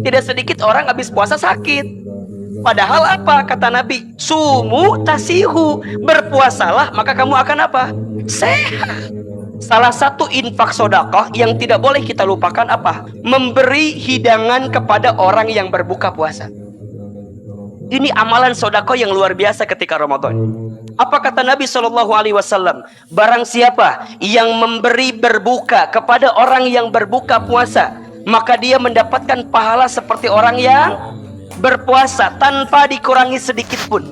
Tidak sedikit orang habis puasa sakit. Padahal apa kata Nabi? Sumu tasihu, berpuasalah maka kamu akan apa? Sehat. Salah satu infak sedekah yang tidak boleh kita lupakan apa? Memberi hidangan kepada orang yang berbuka puasa. Ini amalan sedekah yang luar biasa ketika Ramadan. Apa kata Nabi Shallallahu Alaihi Wasallam? Barang siapa yang memberi berbuka kepada orang yang berbuka puasa, maka dia mendapatkan pahala seperti orang yang berpuasa tanpa dikurangi sedikit pun.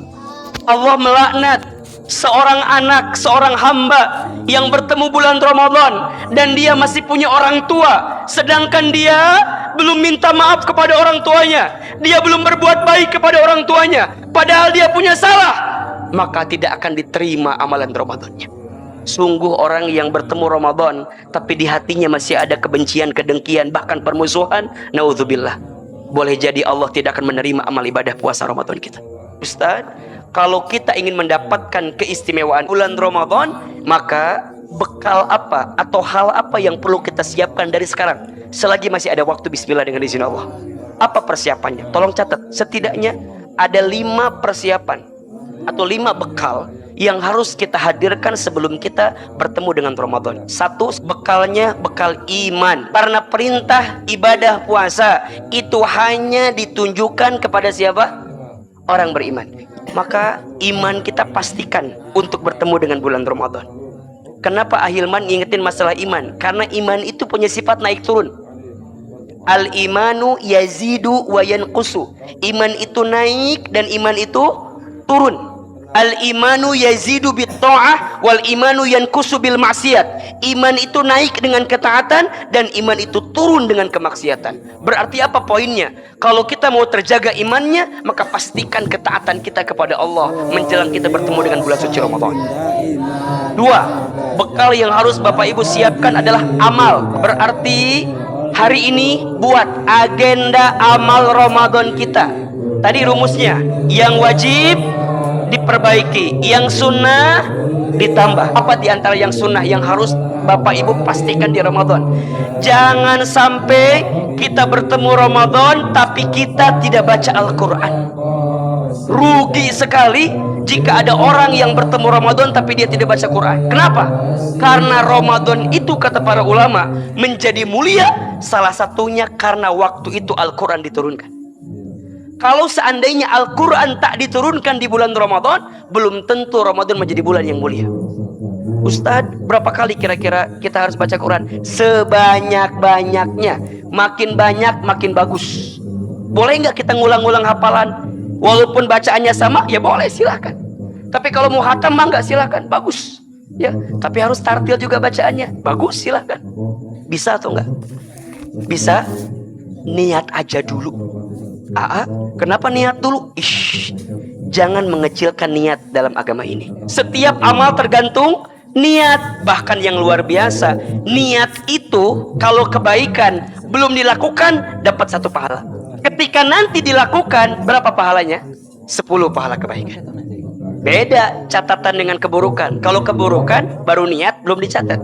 Allah melaknat seorang anak, seorang hamba yang bertemu bulan Ramadan dan dia masih punya orang tua, sedangkan dia belum minta maaf kepada orang tuanya, dia belum berbuat baik kepada orang tuanya, padahal dia punya salah, maka tidak akan diterima amalan Ramadannya. Sungguh orang yang bertemu Ramadan tapi di hatinya masih ada kebencian, kedengkian, bahkan permusuhan, naudzubillah, boleh jadi Allah tidak akan menerima amal ibadah puasa Ramadan kita. Ustaz, kalau kita ingin mendapatkan keistimewaan bulan Ramadan, maka bekal apa atau hal apa yang perlu kita siapkan dari sekarang selagi masih ada waktu? Bismillah, dengan izin Allah. Apa persiapannya? Tolong catat, setidaknya ada 5 persiapan atau 5 bekal yang harus kita hadirkan sebelum kita bertemu dengan Ramadan. 1, bekalnya bekal iman. Karena perintah ibadah puasa itu hanya ditunjukkan kepada siapa? Orang beriman. Maka iman kita pastikan untuk bertemu dengan bulan Ramadan. Kenapa Ahilman ngingetin masalah iman? Karena iman itu punya sifat naik turun. Al-imanu yazidu wa yanqusu. Iman itu naik dan iman itu turun. Al-imanu yazidu bit ta'ah wal imanu yanqusu bil maksiat. Iman itu naik dengan ketaatan dan iman itu turun dengan kemaksiatan. Berarti apa poinnya? Kalau kita mau terjaga imannya, maka pastikan ketaatan kita kepada Allah menjelang kita bertemu dengan bulan suci Ramadan. 2, bekal yang harus Bapak Ibu siapkan adalah amal. Berarti hari ini buat agenda amal Ramadan kita. Tadi rumusnya, yang wajib diperbaiki, yang sunnah ditambah. Apa diantara yang sunnah yang harus Bapak Ibu pastikan di Ramadan? Jangan sampai kita bertemu Ramadan tapi kita tidak baca Al-Quran. Rugi sekali jika ada orang yang bertemu Ramadan tapi dia tidak baca Quran. Kenapa? Karena Ramadan itu kata para ulama menjadi mulia, salah satunya karena waktu itu Al-Quran diturunkan. Kalau seandainya Al-Quran tak diturunkan di bulan Ramadan, belum tentu Ramadan menjadi bulan yang mulia. Ustadz, berapa kali kira-kira kita harus baca Quran? Sebanyak-banyaknya. Makin banyak, makin bagus. Boleh nggak kita ngulang-ngulang hafalan? Walaupun bacaannya sama, ya boleh, silahkan. Tapi kalau mau hatam mah nggak, silahkan, bagus. Ya, tapi harus tartil juga bacaannya, bagus, silahkan. Bisa atau enggak? Bisa. Niat aja dulu. Kenapa niat dulu? Jangan mengecilkan niat dalam agama ini. Setiap amal tergantung niat. Bahkan yang luar biasa, niat itu kalau kebaikan belum dilakukan dapat 1 pahala. Ketika nanti dilakukan, berapa pahalanya? 10 pahala kebaikan. Beda catatan dengan keburukan. Kalau keburukan baru niat, belum dicatat.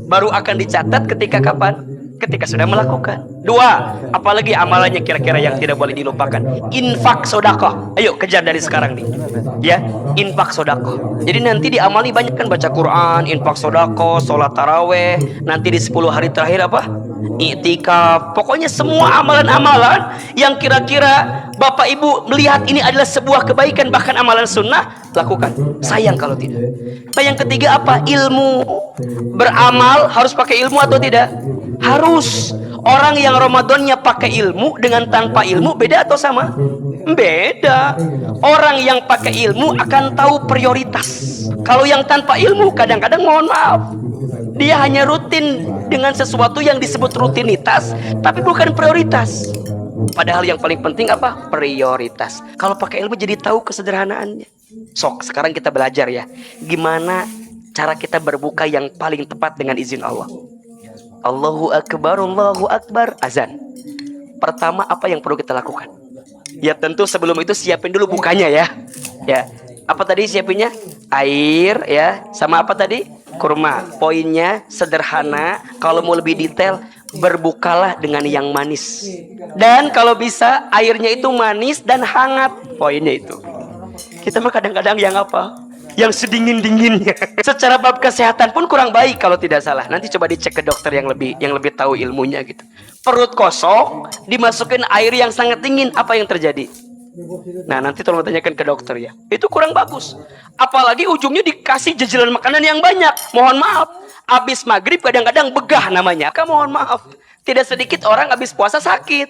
Baru akan dicatat ketika kapan? Ketika sudah melakukan. 2, apalagi amalannya kira-kira yang tidak boleh dilupakan? Infak sedekah. Ayo kejar dari sekarang nih. Ya, infak sedekah. Jadi nanti diamali banyak kan, baca Quran, infak sedekah, sholat taraweh. Nanti di 10 hari terakhir apa? Iktikaf. Pokoknya semua amalan-amalan yang kira-kira Bapak Ibu melihat ini adalah sebuah kebaikan, bahkan amalan sunnah, lakukan. Sayang kalau tidak. Nah, yang ketiga apa? Ilmu. Beramal harus pakai ilmu atau tidak? Harus. Orang yang Ramadannya pakai ilmu dengan tanpa ilmu beda atau sama? Beda. Orang yang pakai ilmu akan tahu prioritas. Kalau yang tanpa ilmu kadang-kadang mohon maaf, dia hanya rutin dengan sesuatu yang disebut rutinitas, tapi bukan prioritas. Padahal yang paling penting apa? Prioritas. Kalau pakai ilmu jadi tahu kesederhanaannya. Sok, sekarang kita belajar ya, gimana cara kita berbuka yang paling tepat dengan izin Allah. Allahu Akbar, Allahu Akbar, azan. Pertama apa yang perlu kita lakukan? Ya tentu sebelum itu siapin dulu bukanya ya. Ya. Apa tadi siapinnya? Air ya, sama apa tadi? Kurma. Poinnya sederhana. Kalau mau lebih detail, berbukalah dengan yang manis. Dan kalau bisa airnya itu manis dan hangat. Poinnya itu. Kita mah kadang-kadang yang apa? Yang sedingin-dinginnya. Secara bab kesehatan pun kurang baik kalau tidak salah. Nanti coba dicek ke dokter yang lebih tahu ilmunya gitu. Perut kosong, dimasukin air yang sangat dingin, apa yang terjadi? Nah, nanti tolong tanyakan ke dokter ya. Itu kurang bagus. Apalagi ujungnya dikasih jajanan makanan yang banyak. Mohon maaf, habis maghrib kadang-kadang begah namanya. Maka mohon maaf, tidak sedikit orang habis puasa sakit.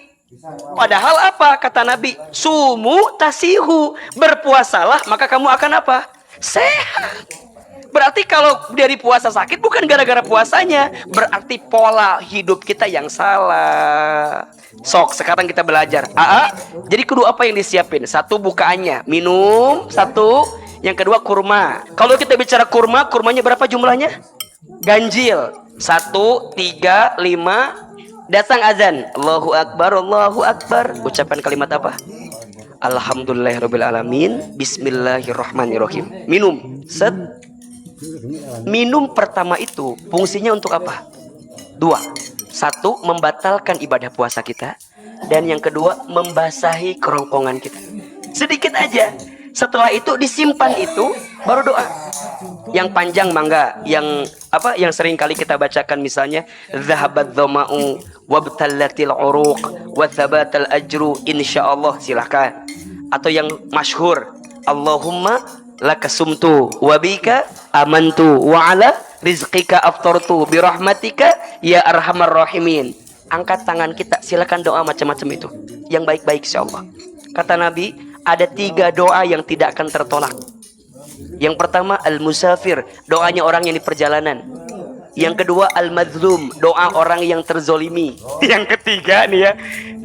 Padahal apa kata Nabi? Sumu tasihu, berpuasalah maka kamu akan apa? Sehat. Berarti kalau dari puasa sakit bukan gara-gara puasanya, berarti pola hidup kita yang salah. Sok, sekarang kita belajar. Jadi kedua apa yang disiapin? Satu bukaannya, minum. Satu, yang kedua kurma. Kalau kita bicara kurma, kurmanya berapa jumlahnya? Ganjil. 1, 3, 5. Datang azan. Allahu Akbar, Allahu Akbar. Ucapan kalimat apa? Alhamdulillahirabbil alamin. Bismillahirrahmanirrahim. Minum. Set. Minum pertama itu fungsinya untuk apa? 2. 1, membatalkan ibadah puasa kita. Dan yang kedua, membasahi kerongkongan kita. Sedikit aja. Setelah itu disimpan itu, baru doa. Yang panjang mangga, yang apa? Yang sering kali kita bacakan misalnya, Zahabat dhama'u wabtallatil uruq wa thabatal ajru insyaallah, silahkan. Atau yang masyhur, Allahumma lakasumtu wabika amantu wa ala rizqika aftartu birahmatika ya arhamar rahimin. Angkat tangan kita, silakan doa macam-macam itu yang baik-baik insyaallah. Kata Nabi, ada 3 doa yang tidak akan tertolak. Yang pertama al-musafir, doanya orang yang di perjalanan. Yang kedua al-mazlum, doa orang yang terzolimi. Yang ketiga nih ya,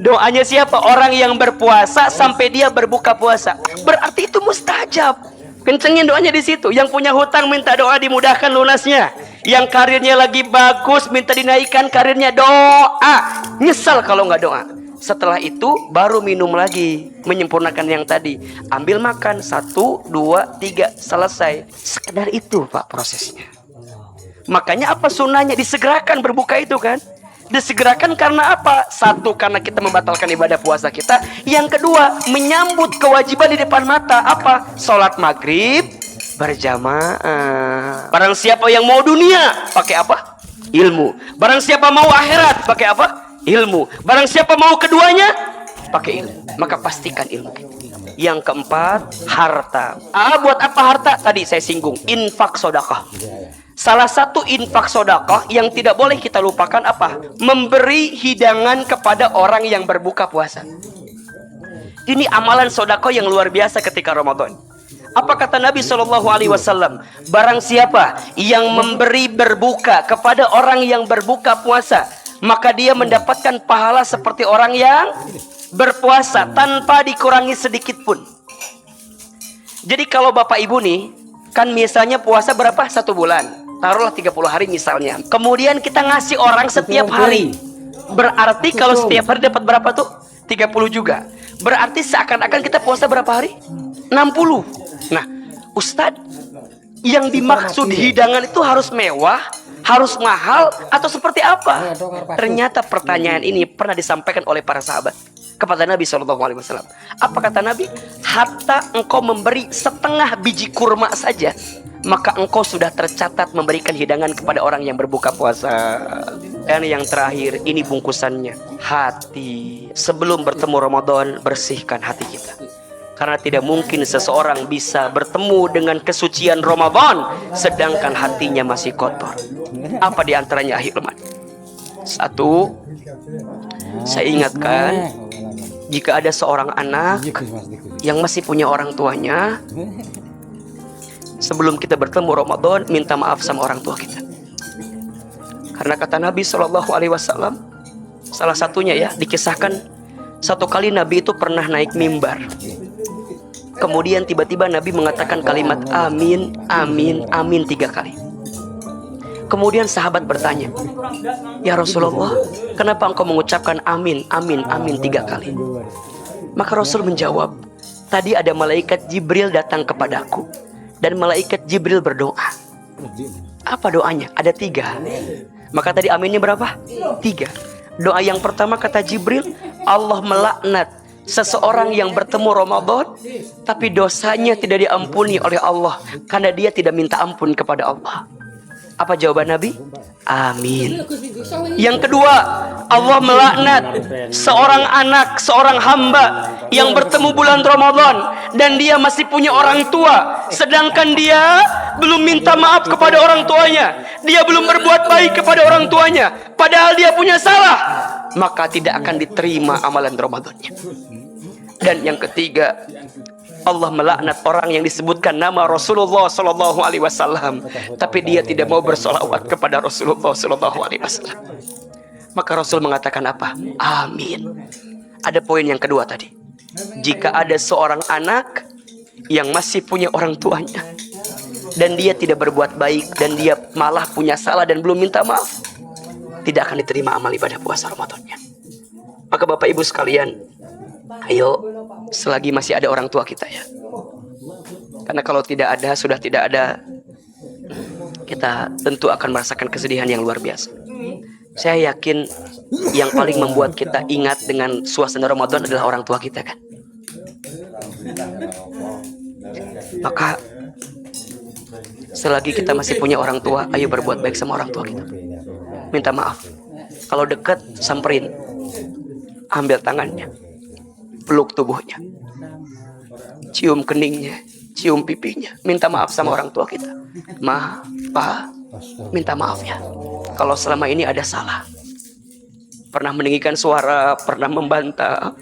doanya siapa? Orang yang berpuasa sampai dia berbuka puasa. Berarti itu mustajab. Kencengin doanya di situ. Yang punya hutang minta doa dimudahkan lunasnya. Yang karirnya lagi bagus minta dinaikkan karirnya, doa. Nyesal kalau nggak doa. Setelah itu baru minum lagi, menyempurnakan yang tadi. Ambil makan 1, 2, 3, selesai. Sekedar itu Pak prosesnya. Makanya apa sunnahnya? Disegerakan berbuka itu kan. Disegerakan karena apa? 1, karena kita membatalkan ibadah puasa kita. Yang kedua, menyambut kewajiban di depan mata. Apa? Sholat maghrib berjamaah. Barang siapa yang mau dunia, pakai apa? Ilmu. Barang siapa mau akhirat, pakai apa? Ilmu. Barang siapa mau keduanya, pakai ilmu. Maka pastikan ilmu kita. Yang keempat, harta. Buat apa harta? Tadi saya singgung, infak sedekah. Salah satu infak sedekah yang tidak boleh kita lupakan apa? Memberi hidangan kepada orang yang berbuka puasa. Ini amalan sedekah yang luar biasa ketika Ramadan. Apa kata Nabi SAW? Barang siapa yang memberi berbuka kepada orang yang berbuka puasa, maka dia mendapatkan pahala seperti orang yang berpuasa tanpa dikurangi sedikit pun. Jadi kalau Bapak Ibu nih, kan misalnya puasa berapa? 1 bulan. Taruhlah 30 hari misalnya. Kemudian kita ngasih orang setiap hari. Berarti kalau setiap hari dapat berapa tuh? 30 juga. Berarti seakan-akan kita puasa berapa hari? 60. Nah, Ustadz, yang dimaksud hidangan itu harus mewah, harus mahal, atau seperti apa? Ternyata pertanyaan ini pernah disampaikan oleh para sahabat kepada Nabi SAW. Apa kata Nabi? Hatta engkau memberi setengah biji kurma saja, maka engkau sudah tercatat memberikan hidangan kepada orang yang berbuka puasa. Dan yang terakhir, ini bungkusannya, hati. Sebelum bertemu Ramadan, bersihkan hati kita. Karena tidak mungkin seseorang bisa bertemu dengan kesucian Ramadan sedangkan hatinya masih kotor. Apa diantaranya ahilman? 1, saya ingatkan, jika ada seorang anak yang masih punya orang tuanya, sebelum kita bertemu Ramadan, minta maaf sama orang tua kita. Karena kata Nabi SAW, salah satunya ya, dikisahkan satu kali Nabi itu pernah naik mimbar. Kemudian tiba-tiba Nabi mengatakan kalimat amin, amin, amin 3 kali. Kemudian sahabat bertanya, ya Rasulullah, kenapa engkau mengucapkan amin, amin, amin 3 kali? Maka Rasul menjawab, tadi ada malaikat Jibril datang kepadaku, dan malaikat Jibril berdoa. Apa doanya? Ada 3. Maka tadi aminnya berapa? 3. Doa yang pertama kata Jibril, Allah melaknat seseorang yang bertemu Ramadan tapi dosanya tidak diampuni oleh Allah karena dia tidak minta ampun kepada Allah. Apa jawaban Nabi? Amin. Yang kedua, Allah melaknat seorang anak, seorang hamba yang bertemu bulan Ramadan dan dia masih punya orang tua, sedangkan dia belum minta maaf kepada orang tuanya, dia belum berbuat baik kepada orang tuanya, padahal dia punya salah, maka tidak akan diterima amalan Ramadannya. Dan yang ketiga, Allah melaknat orang yang disebutkan nama Rasulullah Sallallahu Alaihi Wasallam, tapi dia tidak mau bersolawat kepada Rasulullah Sallallahu Alaihi Wasallam. Maka Rasul mengatakan apa? Amin. Ada poin yang kedua tadi. Jika ada seorang anak yang masih punya orang tuanya dan dia tidak berbuat baik dan dia malah punya salah dan belum minta maaf, tidak akan diterima amal ibadah puasa Ramadannya. Maka Bapak Ibu sekalian, ayo selagi masih ada orang tua kita ya. Karena kalau tidak ada, sudah tidak ada, kita tentu akan merasakan kesedihan yang luar biasa. Saya yakin yang paling membuat kita ingat dengan suasana Ramadan adalah orang tua kita kan. Maka selagi kita masih punya orang tua, ayo berbuat baik sama orang tua kita. Minta maaf. Kalau dekat, samperin. Ambil tangannya, peluk tubuhnya, cium keningnya, cium pipinya, minta maaf sama orang tua kita. Ma, Pa, minta maaf ya kalau selama ini ada salah, pernah meninggikan suara, pernah membantah.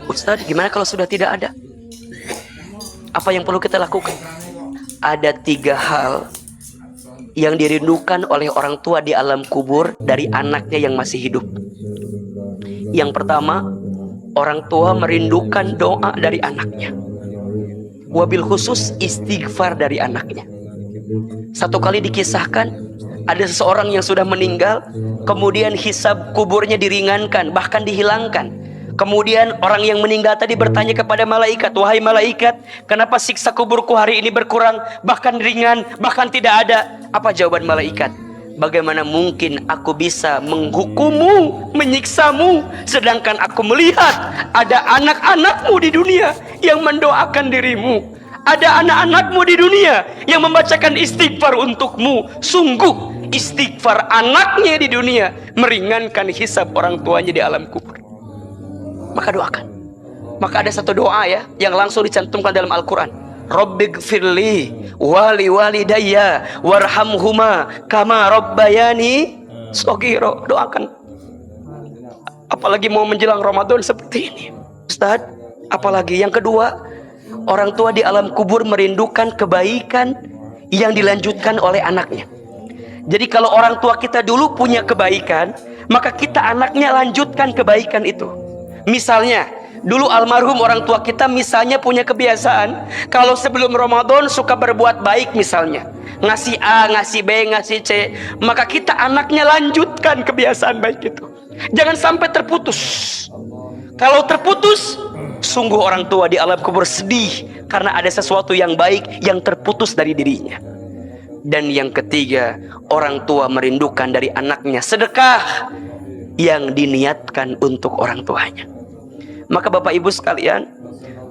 Ustaz, gimana kalau sudah tidak ada? Apa yang perlu kita lakukan? Ada 3 hal yang dirindukan oleh orang tua di alam kubur dari anaknya yang masih hidup. Yang pertama, orang tua merindukan doa dari anaknya. Wabil khusus istighfar dari anaknya. Satu kali dikisahkan, ada seseorang yang sudah meninggal, kemudian hisab kuburnya diringankan, bahkan dihilangkan. Kemudian orang yang meninggal tadi bertanya kepada malaikat, wahai malaikat, kenapa siksa kuburku hari ini berkurang, bahkan ringan, bahkan tidak ada? Apa jawaban malaikat? Bagaimana mungkin aku bisa menghukummu, menyiksamu, sedangkan aku melihat ada anak-anakmu di dunia yang mendoakan dirimu, ada anak-anakmu di dunia yang membacakan istighfar untukmu. Sungguh istighfar anaknya di dunia meringankan hisab orang tuanya di alam kubur. Maka doakan. Maka ada satu doa ya yang langsung dicantumkan dalam Al-Quran. Rabbighfirli wali walidayya warhamhuma kama rabbayani shaghira. Doakan. Apalagi mau menjelang Ramadan seperti ini, Ustaz. Apalagi yang kedua, orang tua di alam kubur merindukan kebaikan yang dilanjutkan oleh anaknya. Jadi kalau orang tua kita dulu punya kebaikan, maka kita anaknya lanjutkan kebaikan itu. Misalnya, dulu almarhum orang tua kita misalnya punya kebiasaan, kalau sebelum Ramadan suka berbuat baik misalnya. Ngasih A, ngasih B, ngasih C. Maka kita anaknya lanjutkan kebiasaan baik itu. Jangan sampai terputus. Kalau terputus, sungguh orang tua di alam kubur sedih karena ada sesuatu yang baik yang terputus dari dirinya. Dan yang ketiga, orang tua merindukan dari anaknya sedekah yang diniatkan untuk orang tuanya. Maka Bapak Ibu sekalian,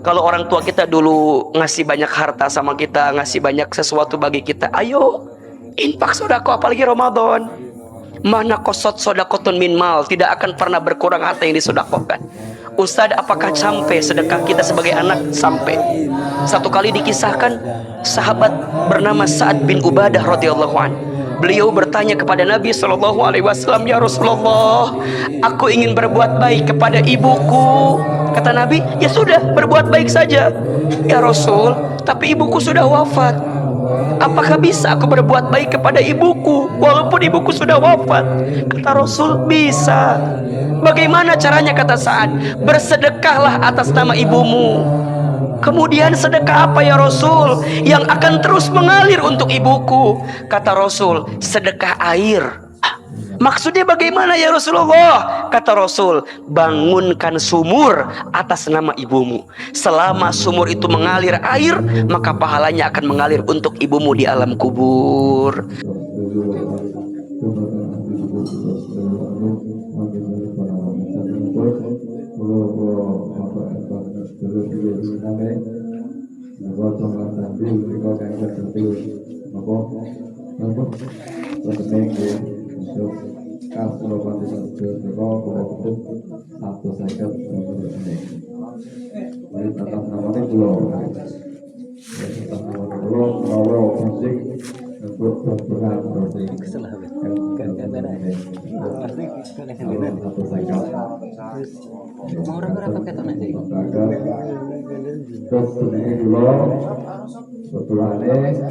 kalau orang tua kita dulu ngasih banyak harta sama kita, ngasih banyak sesuatu bagi kita, ayo infak sedekah, apalagi Ramadan. Mana kosot sodakotun min mal, tidak akan pernah berkurang harta yang disedekahkan. Ustaz, apakah sampai sedekah kita sebagai anak? Sampai. Satu kali dikisahkan, sahabat bernama Sa'ad bin Ubadah radhiyallahu anhu. Beliau bertanya kepada Nabi SAW, ya Rasulullah, aku ingin berbuat baik kepada ibuku. Kata Nabi, ya sudah, berbuat baik saja. Ya Rasul, tapi ibuku sudah wafat. Apakah bisa aku berbuat baik kepada ibuku walaupun ibuku sudah wafat? Kata Rasul, bisa. Bagaimana caranya? Kata Sa'ad, bersedekahlah atas nama ibumu. Kemudian sedekah apa ya Rasul yang akan terus mengalir untuk ibuku? Kata Rasul, sedekah air. Maksudnya bagaimana ya Rasulullah? Kata Rasul, bangunkan sumur atas nama ibumu. Selama sumur itu mengalir air, maka pahalanya akan mengalir untuk ibumu di alam kubur.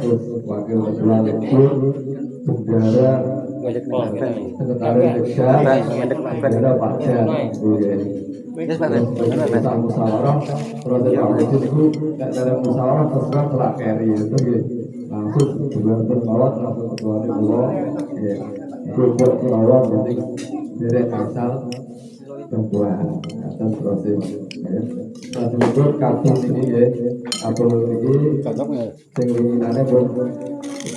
terus wakil ketua lektur bendara sekretaris Dekan bendara Pakjar terus musyawarah proses audit itu dalam musyawarah terserah telah carry itu langsung bulan bermawat langsung ketua di pulau grup pulau penting dari asal perempuan atas proses proses itu kartun ini ya apa ini sehingga pun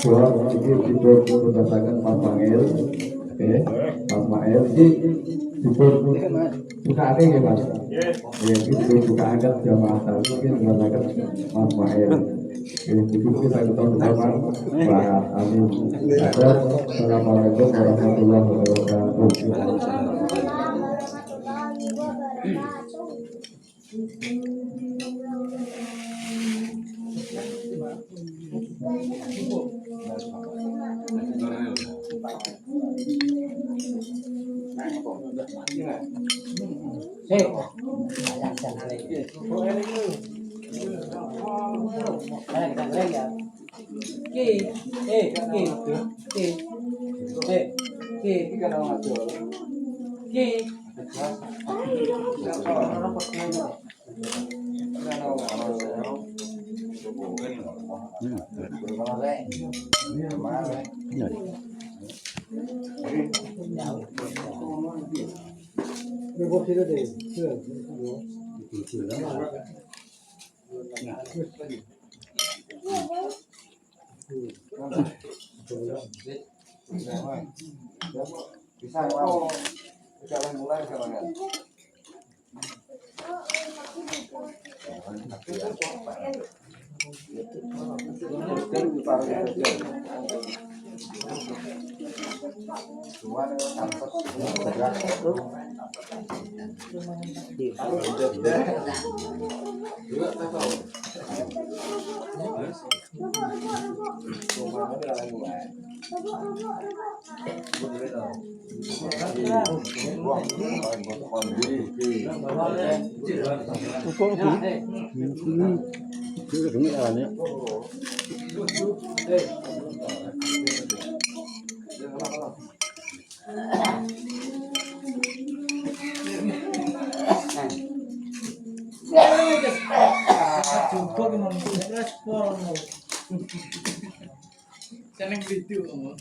buat ini dibuat berdasarkan Mas Mail Mas Mail ini dibuat buka ada ya Mas ya itu buka ada jamaah tadi mungkin berdasarkan Mas Mail itu kita tahu bersama Pak Amin Assalamualaikum warahmatullahi wabarakatuh. Bisa mau jalan mulai sekarang. Seneng video kamu.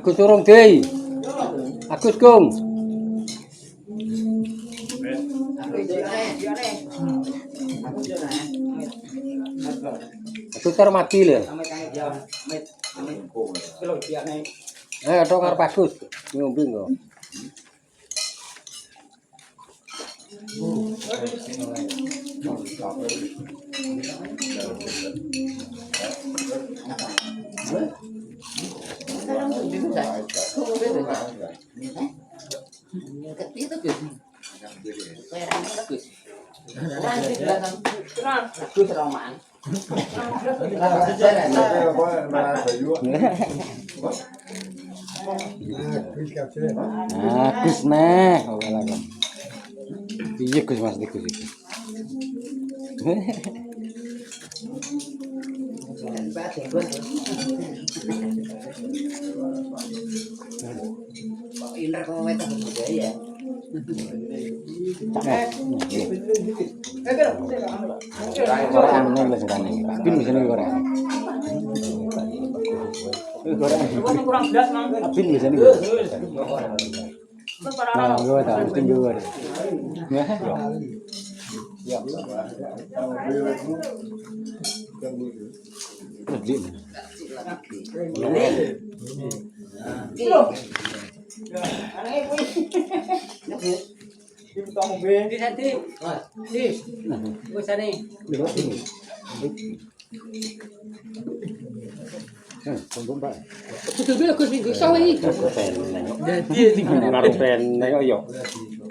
Agus turung deh. Agus Gung. Agus karo mati lho. Tok karo Agus. Ngombe kok. Agus nah, iya Gus Mas Gus iki. Indra kamu meta budaya. Korean nang wis kan iki. Bin wis nang Korea. Kurang belas mang. Bin wis nang. Nah, gue tahu mesti gue. Ya.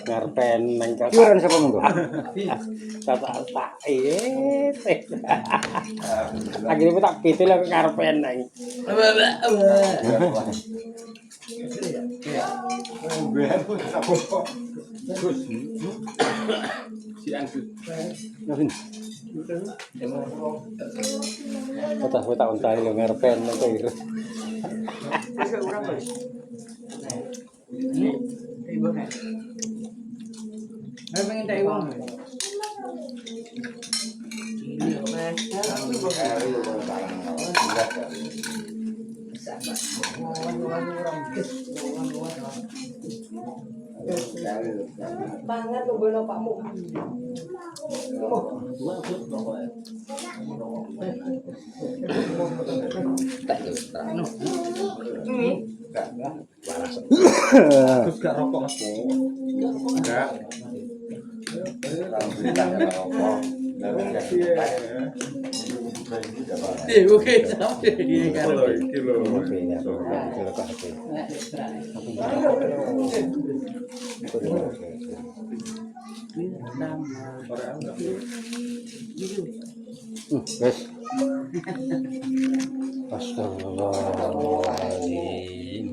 Ngarpen nang kasuran sapa monggo? Tak akhirnya tak pitu lah ngarpen nang. Kota untai lo ngarpen nang kowe. Pengen tak uang. Banget lo boleh pakmu. Terus gak rokok mas Bu? Enggak. Oke, sampai ini kan. Guys. Astagfirullahaladzim.